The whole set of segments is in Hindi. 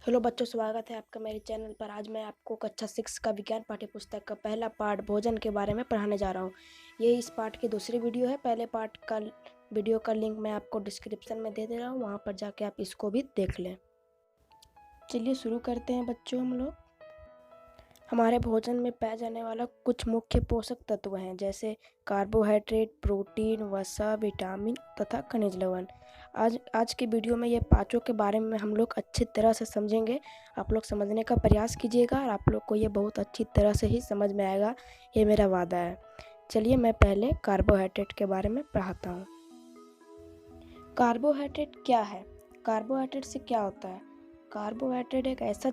हेलो बच्चों, स्वागत है आपका मेरे चैनल पर। आज मैं आपको कक्षा 6 का विज्ञान पाठ्य पुस्तक का पहला पार्ट भोजन के बारे में पढ़ाने जा रहा हूँ। ये इस पार्ट की दूसरी वीडियो है। पहले पार्ट का वीडियो का लिंक मैं आपको डिस्क्रिप्शन में दे रहा हूँ, वहाँ पर जाके आप इसको भी देख लें। चलिए शुरू करते हैं बच्चों। हम लोग हमारे भोजन में पाया जाने वाला कुछ मुख्य पोषक तत्व हैं, जैसे कार्बोहाइड्रेट, प्रोटीन, वसा, विटामिन तथा खनिज लवण। आज के वीडियो में ये पांचों के बारे में हम लोग अच्छी तरह से समझेंगे। आप लोग समझने का प्रयास कीजिएगा और आप लोग को ये बहुत अच्छी तरह से ही समझ में आएगा, ये मेरा वादा है। चलिए मैं पहले कार्बोहाइड्रेट के बारे में पढ़ाता हूँ। कार्बोहाइड्रेट क्या है? कार्बोहाइड्रेट से क्या होता है? कार्बोहाइड्रेट एक ऐसा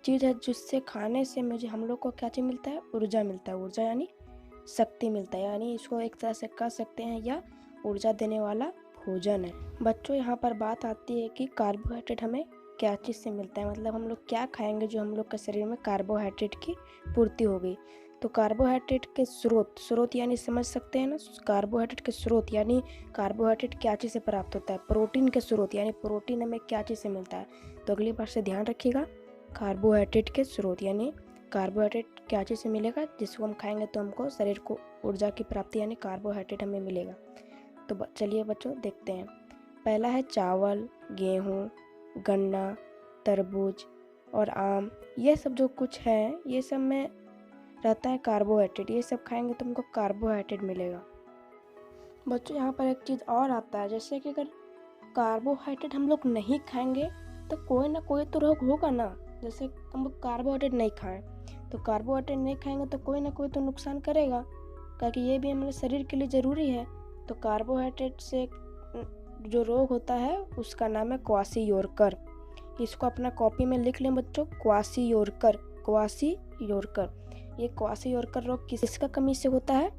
चीज़ है जिससे खाने से मुझे हम लोग को क्या चीज़ मिलता है? ऊर्जा मिलता है। ऊर्जा यानी शक्ति मिलता है, यानी इसको एक तरह से कह सकते हैं या ऊर्जा देने वाला भोजन है। बच्चों, यहाँ पर बात आती है कि कार्बोहाइड्रेट हमें क्या चीज़ से मिलता है, मतलब हम लोग क्या खाएंगे जो हम लोग के शरीर में कार्बोहाइड्रेट की पूर्ति होगी। तो कार्बोहाइड्रेट के स्रोत यानी समझ सकते हैं ना, कार्बोहाइड्रेट के स्रोत यानी कार्बोहाइड्रेट क्या चीज़ से प्राप्त होता है। प्रोटीन के स्रोत यानी प्रोटीन हमें क्या चीज़ से मिलता है। तो अगली बार से ध्यान रखिएगा, कार्बोहाइड्रेट के स्रोत यानी कार्बोहाइड्रेट क्या चीज़ से मिलेगा, जिसको हम खाएंगे तो हमको शरीर को ऊर्जा की प्राप्ति यानी कार्बोहाइड्रेट हमें मिलेगा। तो चलिए बच्चों देखते हैं। पहला है चावल, गेहूँ, गन्ना, तरबूज और आम। ये सब जो कुछ है ये सब में रहता है कार्बोहाइड्रेट। ये सब खाएंगे तो हमको कार्बोहाइड्रेट मिलेगा। बच्चों, यहाँ पर एक चीज़ और आता है, जैसे कि अगर कार्बोहाइड्रेट हम लोग नहीं खाएंगे तो कोई ना कोई तो रोग होगा ना। जैसे हम लोग कार्बोहाइड्रेट नहीं खाएं तो कार्बोहाइड्रेट नहीं खाएंगे तो कोई ना कोई तो नुकसान करेगा, क्योंकि ये भी हमारे शरीर के लिए ज़रूरी है। तो कार्बोहाइड्रेट से जो रोग होता है उसका नाम है क्वाशियोरकर। इसको अपना कॉपी में लिख लें बच्चों, क्वाशियोरकर। क्वाशियोरकर, ये क्वाशियोरकर रोग किसका कमी से होता है?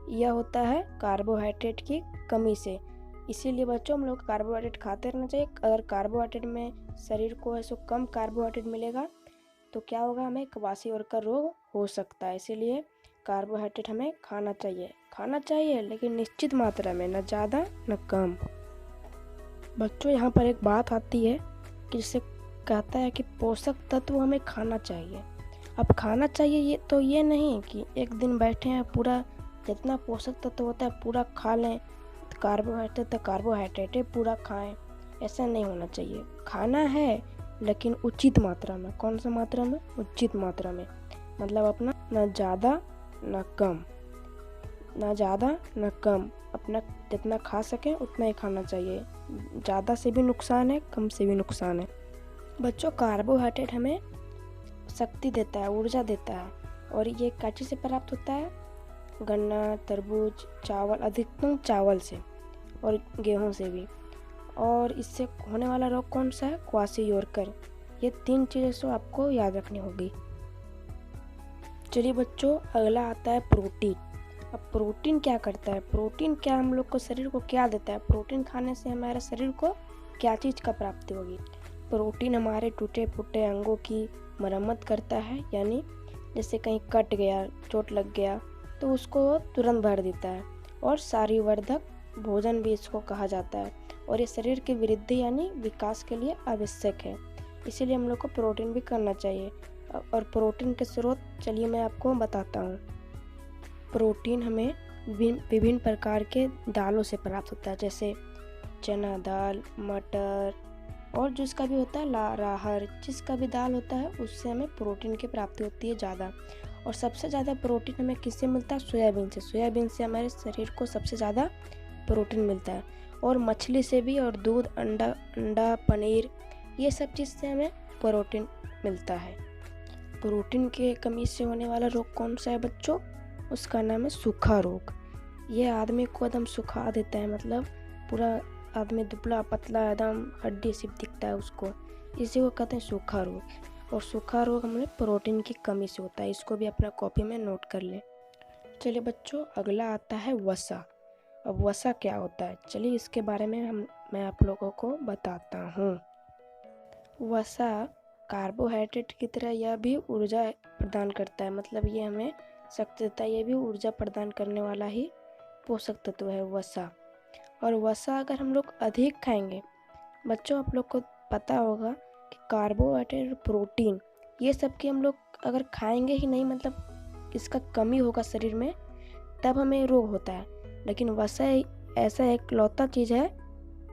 यह होता है कार्बोहाइड्रेट की कमी से। इसीलिए बच्चों हम लोग कार्बोहाइड्रेट खाते रहना चाहिए। अगर कार्बोहाइड्रेट में शरीर को ऐसा कम कार्बोहाइड्रेट मिलेगा तो क्या होगा, हमें क्वाशियोरकर रोग हो सकता है। इसीलिए कार्बोहाइड्रेट हमें खाना चाहिए लेकिन निश्चित मात्रा में, न ज़्यादा न कम। बच्चों, यहाँ पर एक बात आती है कि जिसे कहता है कि पोषक तत्व हमें खाना चाहिए। अब खाना चाहिए ये तो ये नहीं कि एक दिन बैठे हैं पूरा जितना पोषक तत्व होता है पूरा खा लें, कार्बोहाइड्रेट तो कार्बोहाइड्रेट है पूरा खाएं, ऐसा नहीं होना चाहिए। खाना है लेकिन उचित मात्रा में। कौन सा मात्रा में? उचित मात्रा में, मतलब अपना न ज़्यादा न कम, ना ज़्यादा न कम। अपना जितना खा सकें उतना ही खाना चाहिए। ज़्यादा से भी नुकसान है, कम से भी नुकसान है। बच्चों, कार्बोहाइड्रेट हमें शक्ति देता है, ऊर्जा देता है, और ये क्या चीज़ से प्राप्त होता है? गन्ना, तरबूज, चावल, अधिकतम चावल से और गेहूं से भी। और इससे होने वाला रोग कौन सा है? क्वाशियोरकर। ये 3 चीज़ें तो आपको याद रखनी होगी। चलिए बच्चों, अगला आता है प्रोटीन। अब प्रोटीन क्या करता है? प्रोटीन क्या हम लोग को शरीर को क्या देता है? प्रोटीन खाने से हमारे शरीर को क्या चीज़ का प्राप्ति होगी? प्रोटीन हमारे टूटे फूटे अंगों की मरम्मत करता है, यानी जैसे कहीं कट गया, चोट लग गया तो उसको तुरंत भर देता है। और शारीवर्धक भोजन भी इसको कहा जाता है, और ये शरीर की वृद्धि यानी विकास के लिए आवश्यक है। इसीलिए हम लोग को प्रोटीन भी करना चाहिए। और प्रोटीन के स्रोत चलिए मैं आपको बताता हूँ। प्रोटीन हमें विभिन्न प्रकार के दालों से प्राप्त होता है, जैसे चना दाल, मटर, और जिसका भी होता है राहर, जिसका भी दाल होता है उससे हमें प्रोटीन की प्राप्ति होती है ज़्यादा। और सबसे ज़्यादा प्रोटीन हमें किससे मिलता है? सोयाबीन से। सोयाबीन से हमारे शरीर को सबसे ज़्यादा प्रोटीन मिलता है। और मछली से भी, और दूध, अंडा, पनीर, ये सब चीज़ से हमें प्रोटीन मिलता है। प्रोटीन की कमी से होने वाला रोग कौन सा है बच्चों? उसका नाम है सूखा रोग। ये आदमी को एकदम सुखा देता है, मतलब पूरा आदमी दुबला पतला एकदम हड्डी सिर्फ दिखता है उसको, इसी को कहते हैं सूखा रोग। और सूखा रोग हमें प्रोटीन की कमी से होता है। इसको भी अपना कॉपी में नोट कर लें। चलिए बच्चों, अगला आता है वसा। अब वसा क्या होता है? चलिए इसके बारे में मैं आप लोगों को बताता हूँ। वसा कार्बोहाइड्रेट की तरह यह भी ऊर्जा प्रदान करता है, मतलब ये हमें शक्ति देता है। ये भी ऊर्जा प्रदान करने वाला ही पोषक तत्व है वसा। और वसा अगर हम लोग अधिक खाएंगे, बच्चों आप लोग को पता होगा कि कार्बोहाइड्रेट, प्रोटीन, ये सब की हम लोग अगर खाएंगे ही नहीं, मतलब इसका कमी होगा शरीर में, तब हमें रोग होता है। लेकिन वसा ऐसा एक लौता चीज़ है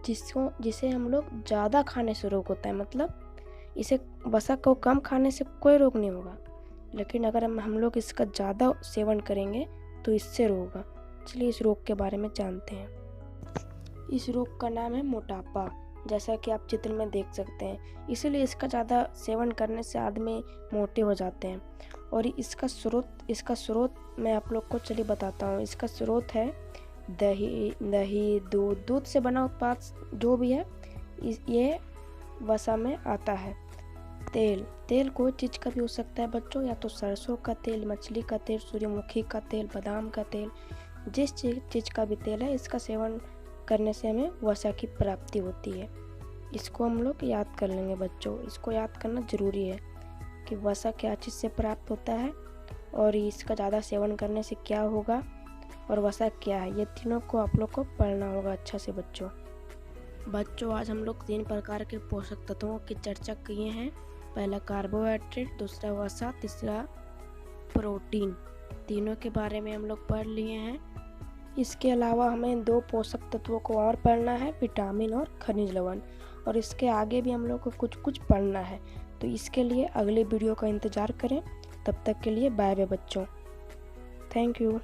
जिसे हम लोग ज़्यादा खाने से रोग होता है। मतलब इसे वसा को कम खाने से कोई रोग नहीं होगा, लेकिन अगर हम लोग इसका ज़्यादा सेवन करेंगे तो इससे रोग होगा। चलिए इस रोग के बारे में जानते हैं। इस रोग का नाम है मोटापा, जैसा कि आप चित्र में देख सकते हैं। इसीलिए इसका ज़्यादा सेवन करने से आदमी मोटे हो जाते हैं। और इसका स्रोत मैं आप लोग को चलिए बताता हूँ। इसका स्रोत है दही, दूध से बना उत्पाद जो भी है ये वसा में आता है। तेल कोई चीज़ का भी हो सकता है बच्चों, या तो सरसों का तेल, मछली का तेल, सूर्यमुखी का तेल, बादाम का तेल, जिस चीज़ का भी तेल है, इसका सेवन करने से हमें वसा की प्राप्ति होती है। इसको हम लोग याद कर लेंगे बच्चों, इसको याद करना ज़रूरी है कि वसा क्या चीज़ से प्राप्त होता है और इसका ज़्यादा सेवन करने से क्या होगा और वसा क्या है। ये तीनों को आप लोग को पढ़ना होगा अच्छा से बच्चों आज हम लोग 3 प्रकार के पोषक तत्वों की चर्चा किए हैं। पहला कार्बोहाइड्रेट, दूसरा वसा, तीसरा प्रोटीन। तीनों के बारे में हम लोग पढ़ लिए हैं। इसके अलावा हमें 2 पोषक तत्वों को और पढ़ना है, विटामिन और खनिज लवण, और इसके आगे भी हम लोग को कुछ पढ़ना है। तो इसके लिए अगले वीडियो का इंतज़ार करें। तब तक के लिए बाय बाय बच्चों। Thank you.